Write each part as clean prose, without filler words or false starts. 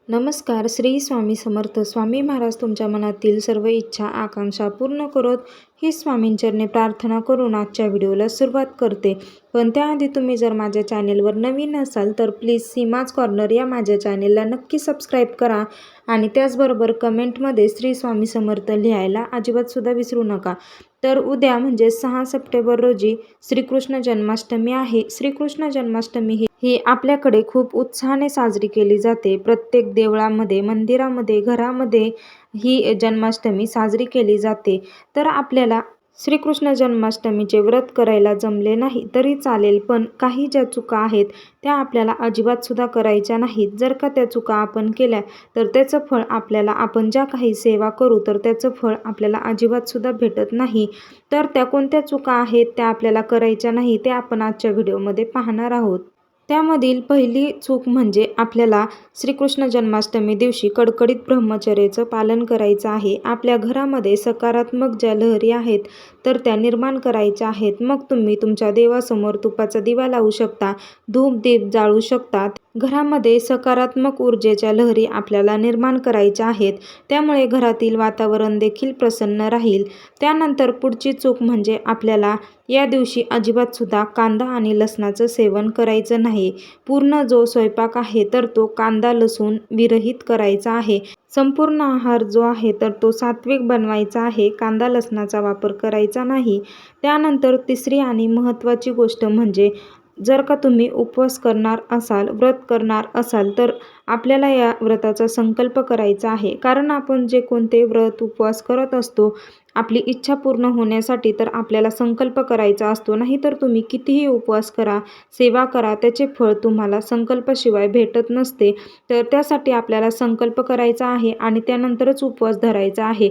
नमस्कार. श्री स्वामी समर्थ. स्वामी महाराज तुमच्या मनातील सर्व इच्छा आकांक्षा पूर्ण करोत ही स्वामींचरणी प्रार्थना करून आजच्या व्हिडिओला सुरुवात करते. पण त्याआधी तुम्ही जर माझ्या चॅनेलवर नवीन असाल तर प्लीज सीमाज कॉर्नर या माझ्या चॅनेलला नक्की सबस्क्राईब करा आणि त्याचबरोबर कमेंटमध्ये श्री स्वामी समर्थ लिहायला अजिबातसुद्धा विसरू नका. तर उद्या म्हणजे 6 सप्टेंबर रोजी श्रीकृष्ण जन्माष्टमी आहे. श्रीकृष्ण जन्माष्टमी ही आपल्याकडे खूप उत्साहाने साजरी केली जाते. प्रत्येक देवळामध्ये, मंदिरामध्ये, घरामध्ये ही जन्माष्टमी साजरी केली जाते. तर आपल्याला श्रीकृष्ण जन्माष्टमीचे व्रत करायला जमले नाही तरी चालेल, पण काही ज्या चुका आहेत त्या आपल्याला अजिबातसुद्धा करायच्या नाहीत. जर का त्या चुका आपण केल्या तर त्याचं फळ आपल्याला, आपण ज्या काही सेवा करू तर त्याचं फळ आपल्याला अजिबातसुद्धा भेटत नाही. तर त्या कोणत्या चुका आहेत त्या आपल्याला करायच्या नाही ते आपण आजच्या व्हिडिओमध्ये पाहणार आहोत. त्यामधील पहिली चूक म्हणजे आपल्याला श्रीकृष्ण जन्माष्टमी दिवशी कडकडीत ब्रह्मचर्याचं पालन करायचं आहे. आपल्या घरामध्ये सकारात्मक ज्या लहरी आहेत तर त्या निर्माण करायच्या आहेत. मग तुम्ही तुमच्या देवासमोर तुपाचा दिवा लावू शकता, धूप दीप जाळू शकता. घरामध्ये सकारात्मक ऊर्जेच्या लहरी आपल्याला निर्माण करायच्या आहेत. त्यामुळे घरातील वातावरण देखील प्रसन्न राहील. त्यानंतर पुढची चूक म्हणजे आपल्याला या दिवशी अजिबातसुद्धा कांदा आणि लसणाचं सेवन करायचं नाही. पूर्ण जो स्वयंपाक आहे तर तो कांदा लसूण विरहित करायचा आहे. संपूर्ण आहार जो आहे तर तो सात्विक बनवायचा आहे. कांदा लसणाचा वापर करायचा नाही. त्यानंतर तिसरी आणि महत्त्वाची गोष्ट म्हणजे जर का तुम्ही उपवास करणार असाल, व्रत करणार असाल तर आपल्याला या व्रताचा संकल्प करायचा आहे. कारण आपण जे कोणते व्रत उपवास करत असतो आपली इच्छा पूर्ण होण्यासाठी तर आपल्याला संकल्प करायचा असतो. नाहीतर तुम्ही कितीही उपवास करा, सेवा करा, त्याचे फळ तुम्हाला संकल्पाशिवाय भेटत नसते. तर त्यासाठी आपल्याला संकल्प करायचा आहे आणि त्यानंतरच उपवास धरायचा आहे.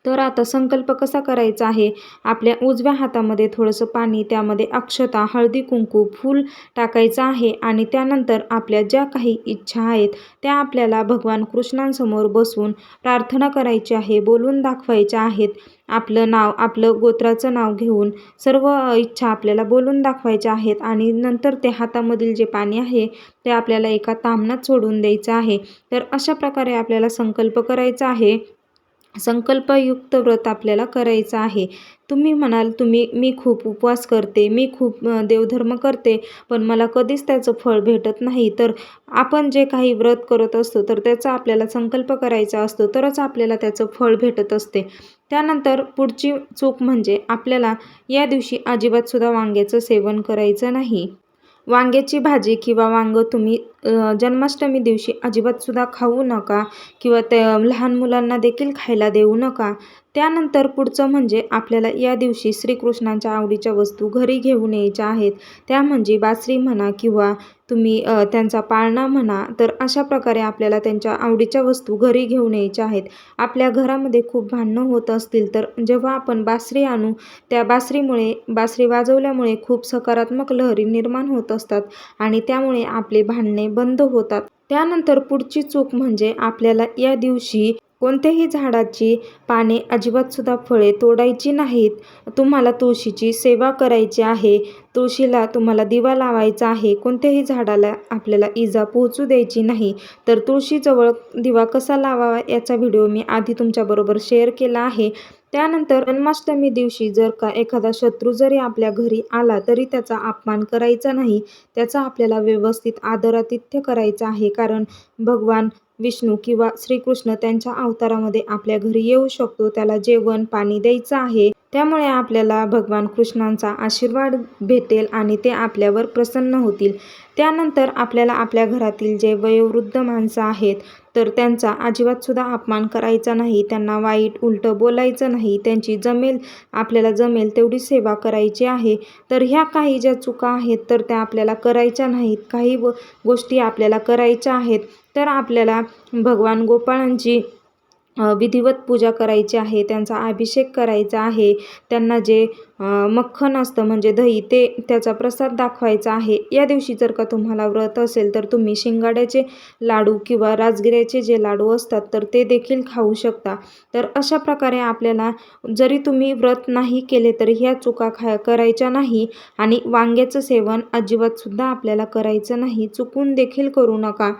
तर आता संकल्प कसा करायचा आहे? आपल्या उजव्या हातामध्ये थोडंसं पाणी, त्यामध्ये अक्षता, हळदी कुंकू, फूल टाकायचं आहे आणि त्यानंतर आपल्या ज्या काही इच्छा आहेत त्या आपल्याला भगवान कृष्णांसमोर बसून प्रार्थना करायची आहे, बोलून दाखवायच्या आहेत. आपलं नाव, आपलं गोत्राचं नाव घेऊन सर्व इच्छा आपल्याला बोलून दाखवायच्या आहेत आणि नंतर ते हातामधील जे पाणी आहे ते आपल्याला एका ताम्हणात सोडून द्यायचं आहे. तर अशा प्रकारे आपल्याला संकल्प करायचा आहे. संकल्पयुक्त व्रत आपल्याला करायचं आहे. तुम्ही म्हणाल मी खूप उपवास करते, मी खूप देवधर्म करते, पण मला कधीच त्याचं फळ भेटत नाही. तर आपण जे काही व्रत करत असतो तर त्याचा आपल्याला संकल्प करायचा असतो तरच आपल्याला त्याचं फळ भेटत असते. त्यानंतर पुढची चूक म्हणजे आपल्याला या दिवशी अजिबातसुद्धा वांग्याचं सेवन करायचं नाही. वांग्याची भाजी किंवा वांगं तुम्ही जन्माष्टमी दिवशी अजिबातसुद्धा खाऊ नका किंवा त्या लहान मुलांना देखील खायला देऊ नका. त्यानंतर पुढचं म्हणजे आपल्याला या दिवशी श्रीकृष्णांच्या आवडीच्या वस्तू घरी घेऊन यायच्या आहेत. त्या म्हणजे बासरी म्हणा किंवा तुम्ही त्यांचा पाळणा म्हणा. तर अशा प्रकारे आपल्याला त्यांच्या आवडीच्या वस्तू घरी घेऊन यायच्या आहेत. आपल्या घरामध्ये खूप भांडणं होत असतील तर जेव्हा आपण बासरी आणू, त्या बासरी वाजवल्यामुळे खूप सकारात्मक लहरी निर्माण होत असतात आणि त्यामुळे आपले भांडणे बंद होतात. त्यानंतर पुढची चूक म्हणजे आपल्याला या दिवशी कोणत्याही झाडाची पाने अजिबातसुद्धा फळे तोडायची नाहीत. तुम्हाला तुळशीची सेवा करायची आहे. तुळशीला तुम्हाला दिवा लावायचा आहे. कोणत्याही झाडाला आपल्याला इजा पोहोचू द्यायची नाही. तर तुळशीजवळ दिवा कसा लावावा याचा व्हिडिओ मी आधी तुमच्याबरोबर शेअर केला आहे. त्यानंतर जन्माष्टमी दिवशी जर का एखादा शत्रू जरी आपल्या घरी आला तरी त्याचा अपमान करायचा नाही. त्याचा आपल्याला व्यवस्थित आदरातिथ्य करायचं आहे. कारण भगवान विष्णू किंवा श्रीकृष्ण त्यांच्या अवतारामध्ये आपल्या घरी येऊ शकतो. त्याला जेवण पाणी द्यायचं आहे. त्यामुळे आपल्याला भगवान कृष्णांचा आशीर्वाद भेटेल आणि ते आपल्यावर प्रसन्न होतील. त्यानंतर आपल्याला आपल्या घरातील जे वयोवृद्ध माणसं आहेत तर त्यांचा अजिबातसुद्धा अपमान करायचा नाही. त्यांना वाईट उलटं बोलायचं नाही. त्यांची आपल्याला जमेल तेवढी सेवा करायची आहे. तर ह्या काही ज्या चुका आहेत तर त्या आपल्याला करायच्या नाहीत. काही गोष्टी आपल्याला करायच्या आहेत. तर आपल्याला भगवान गोपाळांची विधिवत पूजा करायची आहे. त्यांचा अभिषेक करायचा आहे. त्यांना जे मक्खन असतं म्हणजे दही ते त्याचा प्रसाद दाखवायचा आहे. या दिवशी जर का तुम्हाला व्रत असेल तर तुम्ही शिंगाड्याचे लाडू किंवा राजगिऱ्याचे जे लाडू असतात तर ते देखील खाऊ शकता. तर अशा प्रकारे आपल्याला जरी तुम्ही व्रत नाही केले तरी ह्या चुका करायच्या नाही आणि वांग्याचं सेवन अजिबातसुद्धा आपल्याला करायचं नाही. चुकून देखील करू नका.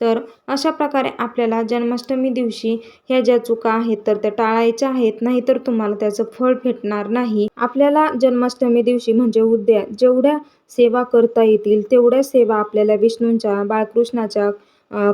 तर अशा प्रकारे आपल्याला जन्माष्टमी दिवशी ह्या ज्या चुका आहेत तर त्या टाळायच्या आहेत, नाहीतर तुम्हाला त्याचं फळ भेटणार नाही. आपल्याला जन्माष्टमी दिवशी म्हणजे उद्या जेवढ्या सेवा करता येतील तेवढ्या सेवा आपल्याला विष्णूंच्या, बाळकृष्णाच्या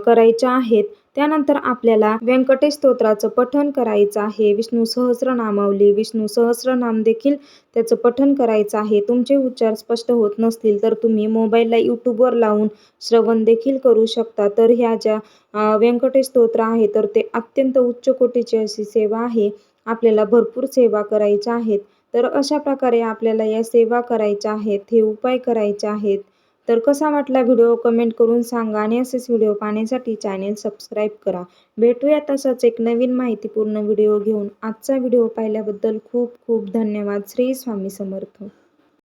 करायच्या आहेत. त्यानंतर आपल्याला व्यंकटेश स्तोत्राचं पठण करायचं आहे. विष्णू सहस्रनामावली, विष्णू सहस्रनाम देखील त्याचं पठण करायचं आहे. तुमचे उच्चार स्पष्ट होत नसतील तर तुम्ही मोबाईलला यूट्यूबवर लावून श्रवण देखील करू शकता. तर ह्या ज्या व्यंकटेश स्तोत्र आहे तर ते अत्यंत उच्च कोटीची अशी सेवा आहे. आपल्याला भरपूर सेवा करायच्या आहेत. तर अशा प्रकारे आपल्याला या सेवा करायच्या आहेत, हे उपाय करायचे आहेत. तर कसा वाटला व्हिडिओ कमेंट करून सांगा आणि असेच व्हिडिओ पाहण्यासाठी चॅनेल सबस्क्राईब करा. भेटूया तसाच एक नवीन माहितीपूर्ण व्हिडिओ घेऊन. आजचा व्हिडिओ पाहिल्याबद्दल खूप खूप धन्यवाद. श्री स्वामी समर्थ.